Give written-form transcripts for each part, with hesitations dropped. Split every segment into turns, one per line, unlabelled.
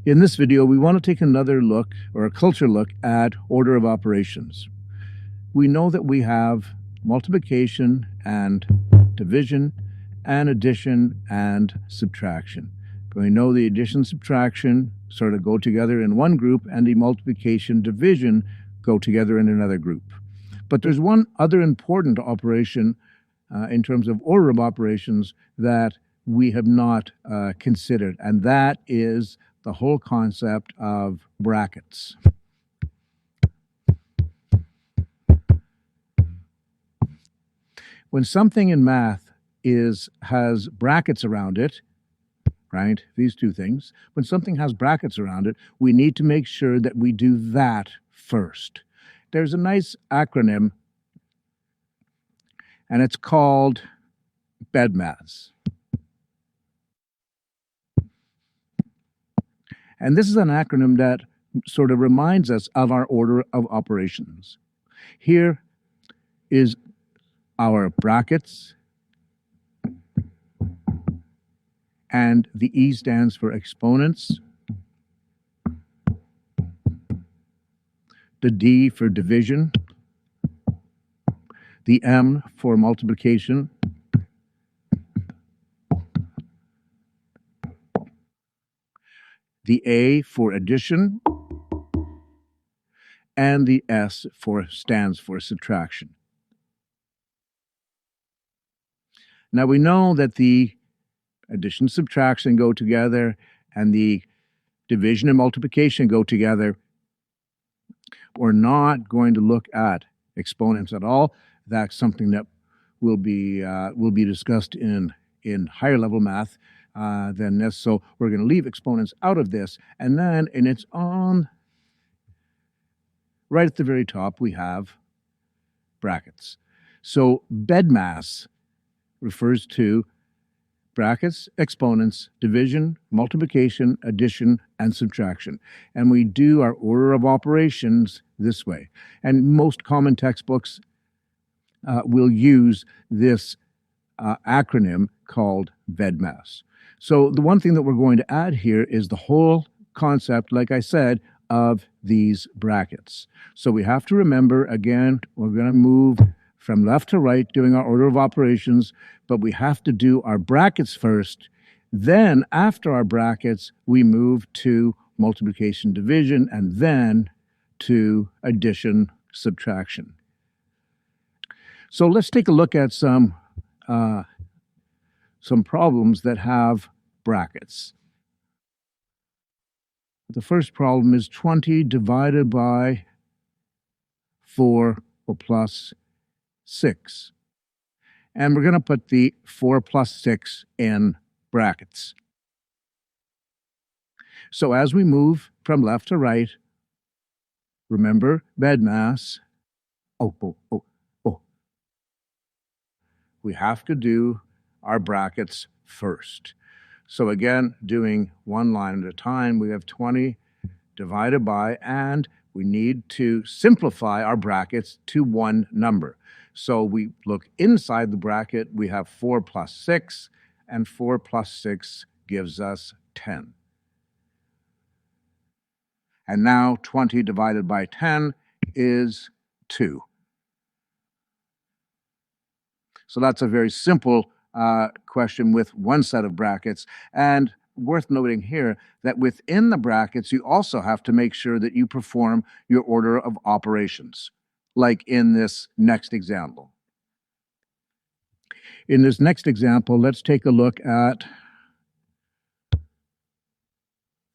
In this video, we want to take another look, or a closer look, at order of operations. We know that we have multiplication and division and addition and subtraction. We know the addition and subtraction sort of go together in one group, and the multiplication division go together in another group. But there's one other important operation in terms of order of operations that we have not considered, and that is the whole concept of brackets. When something in math has brackets around it, right, these two things, when something has brackets around it, we need to make sure that we do that first. There's a nice acronym, and it's called BEDMAS. And this is an acronym that sort of reminds us of our order of operations. Here is our brackets, and the E stands for exponents, the D for division, the M for multiplication, the A for addition, and the S stands for subtraction. Now we know that the addition and subtraction go together, and the division and multiplication go together. We're not going to look at exponents at all. That's something that will be discussed in higher level math than this. So we're going to leave exponents out of this. And then right at the very top, we have brackets. So BEDMAS refers to brackets, exponents, division, multiplication, addition, and subtraction. And we do our order of operations this way. And most common textbooks will use this acronym called BEDMAS. So the one thing that we're going to add here is the whole concept, like I said, of these brackets. So we have to remember, again, we're going to move from left to right doing our order of operations, but we have to do our brackets first. Then, after our brackets, we move to multiplication, division, and then to addition, subtraction. So let's take a look at some problems that have brackets. The first problem is 20 divided by 4 or plus 6. And we're going to put the 4 plus 6 in brackets. So as we move from left to right, remember BEDMAS. We have to do our brackets first. So again, doing one line at a time, we have 20 divided by, and we need to simplify our brackets to one number. So we look inside the bracket, we have 4 plus 6, and 4 plus 6 gives us 10. And now 20 divided by 10 is 2. So that's a very simple question with one set of brackets. And worth noting here that within the brackets, you also have to make sure that you perform your order of operations, like in this next example. In this next example, let's take a look at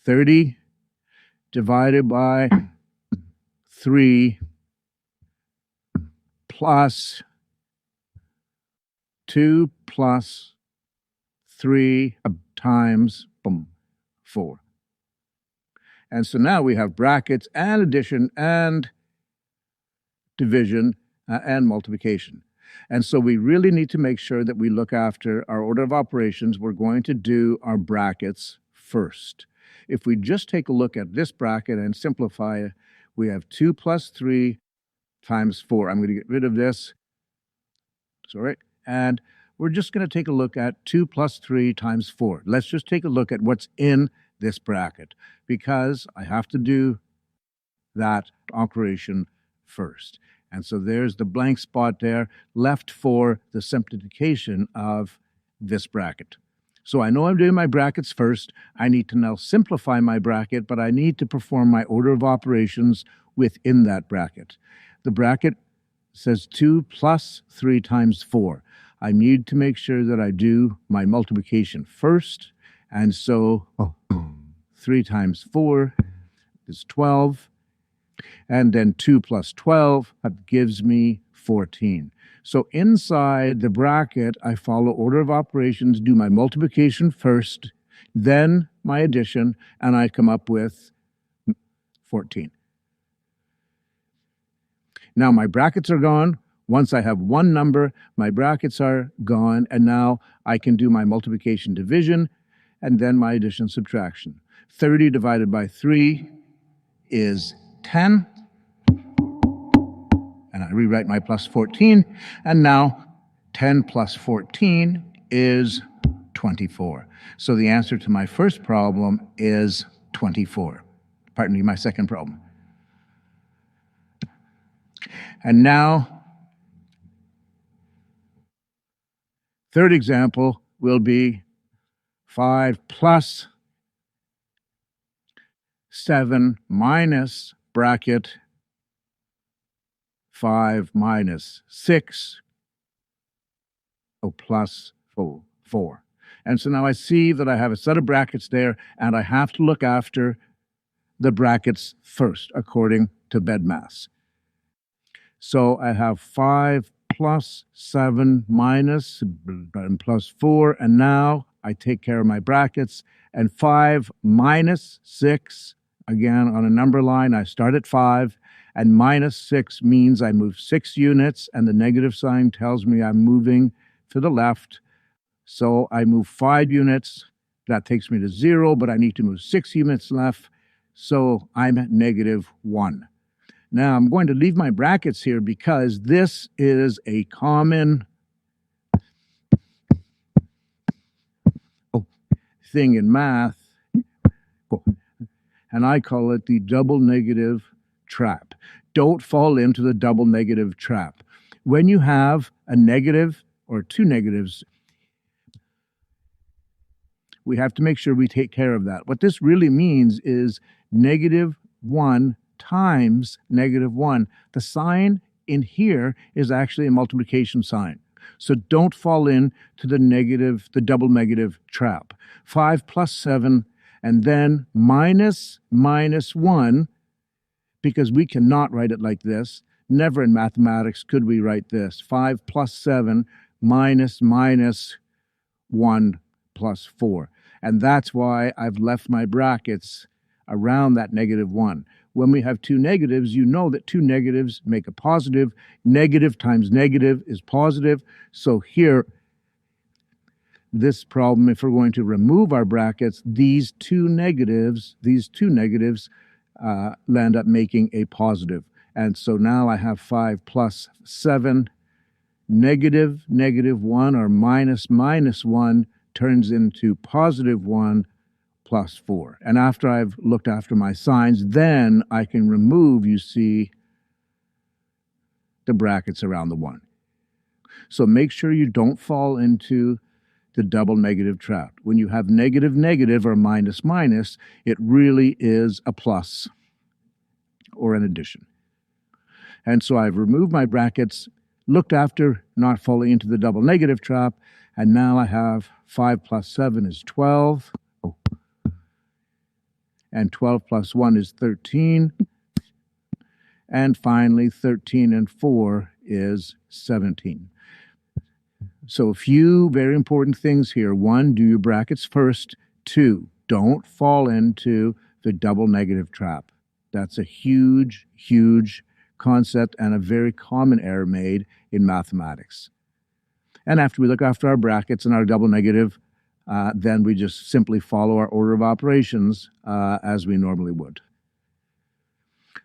30 divided by 3 plus 2 plus 3 times 4. And so now we have brackets and addition and division and multiplication. And so we really need to make sure that we look after our order of operations. We're going to do our brackets first. If we just take a look at this bracket and simplify it, we have 2 plus 3 times 4. I'm going to get rid of this. Sorry. And we're just going to take a look at 2 plus 3 times 4. Let's just take a look at what's in this bracket because I have to do that operation first. And so there's the blank spot there left for the simplification of this bracket. So I know I'm doing my brackets first. I need to now simplify my bracket, but I need to perform my order of operations within that bracket. The bracket says 2 plus 3 times 4. I need to make sure that I do my multiplication first. And so 3 times 4 is 12. And then 2 plus 12, that gives me 14. So inside the bracket, I follow order of operations, do my multiplication first, then my addition, and I come up with 14. Now my brackets are gone. Once I have one number, my brackets are gone, and now I can do my multiplication division, and then my addition subtraction. 30 divided by 3 is 10. And I rewrite my plus 14, and now 10 plus 14 is 24. So the answer to my first problem is 24. Pardon me, my second problem. And now, third example will be 5 plus 7 minus bracket 5 minus 6, plus 4. And so now I see that I have a set of brackets there, and I have to look after the brackets first, according to BEDMAS. So I have 5 plus 7 minus and plus 4, and now I take care of my brackets. And 5 minus 6, again, on a number line, I start at 5. And minus 6 means I move 6 units, and the negative sign tells me I'm moving to the left. So I move 5 units. That takes me to 0, but I need to move 6 units left. So I'm at -1. Now I'm going to leave my brackets here because this is a common thing in math, and I call it the double negative trap. Don't fall into the double negative trap. When you have a negative or two negatives, we have to make sure we take care of that. What this really means is -1 times -1. The sign in here is actually a multiplication sign. So don't fall into the double negative trap. 5 plus 7, and then minus 1, because we cannot write it like this. Never in mathematics could we write this. 5 plus 7 minus 1 plus 4. And that's why I've left my brackets around that -1. When we have two negatives, you know that two negatives make a positive. Negative times negative is positive. So here, this problem, if we're going to remove our brackets, these two negatives land up making a positive. And so now I have 5 plus 7. -1 or minus 1 turns into +1 plus 4. And after I've looked after my signs, then I can remove, you see, the brackets around the 1. So make sure you don't fall into the double negative trap. When you have negative or minus, it really is a plus or an addition. And so I've removed my brackets, looked after not falling into the double negative trap, and now I have 5 plus 7 is 12. And 12 plus 1 is 13. And finally, 13 and 4 is 17. So a few very important things here. 1, do your brackets first. 2, don't fall into the double negative trap. That's a huge, huge concept and a very common error made in mathematics. And after we look after our brackets and our double negative, then we just simply follow our order of operations as we normally would.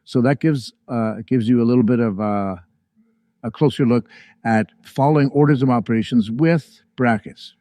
So that gives you a little bit of a closer look at following orders of operations with brackets.